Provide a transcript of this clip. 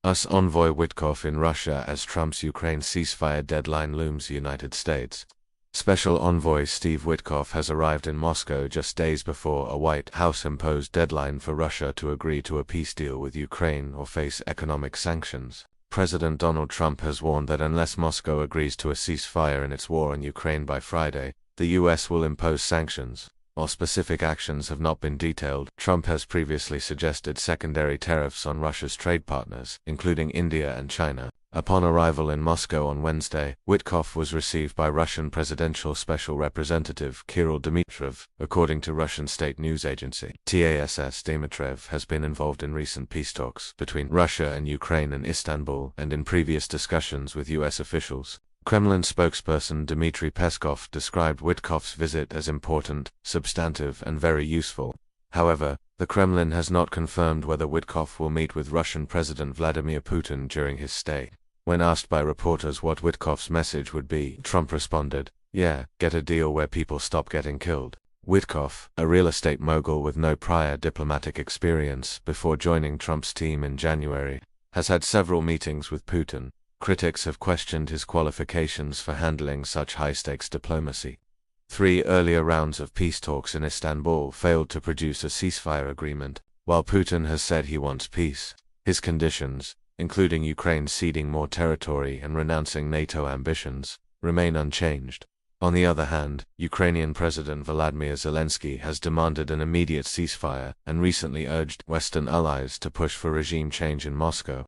US envoy Witkoff in Russia as Trump's Ukraine ceasefire deadline looms. United States Special Envoy Steve Witkoff has arrived in Moscow just days before a White House-imposed deadline for Russia to agree to a peace deal with Ukraine or face economic sanctions. President Donald Trump has warned that unless Moscow agrees to a ceasefire in its war on Ukraine by Friday, the US will impose sanctions. While specific actions have not been detailed, Trump has previously suggested secondary tariffs on Russia's trade partners, including India and China. Upon arrival in Moscow on Wednesday, Witkoff was received by Russian Presidential Special Representative Kirill Dmitriev. According to Russian state news agency TASS, Dmitriev has been involved in recent peace talks between Russia and Ukraine in Istanbul and in previous discussions with US officials. Kremlin spokesperson Dmitry Peskov described Witkoff's visit as important, substantive, and very useful. However, the Kremlin has not confirmed whether Witkoff will meet with Russian President Vladimir Putin during his stay. When asked by reporters what Witkoff's message would be, Trump responded, "Yeah, get a deal where people stop getting killed." Witkoff, a real estate mogul with no prior diplomatic experience before joining Trump's team in January, has had several meetings with Putin. Critics have questioned his qualifications for handling such high-stakes diplomacy. 3 earlier rounds of peace talks in Istanbul failed to produce a ceasefire agreement. While Putin has said he wants peace, his conditions, including Ukraine ceding more territory and renouncing NATO ambitions, remain unchanged. On the other hand, Ukrainian President Volodymyr Zelensky has demanded an immediate ceasefire and recently urged Western allies to push for regime change in Moscow.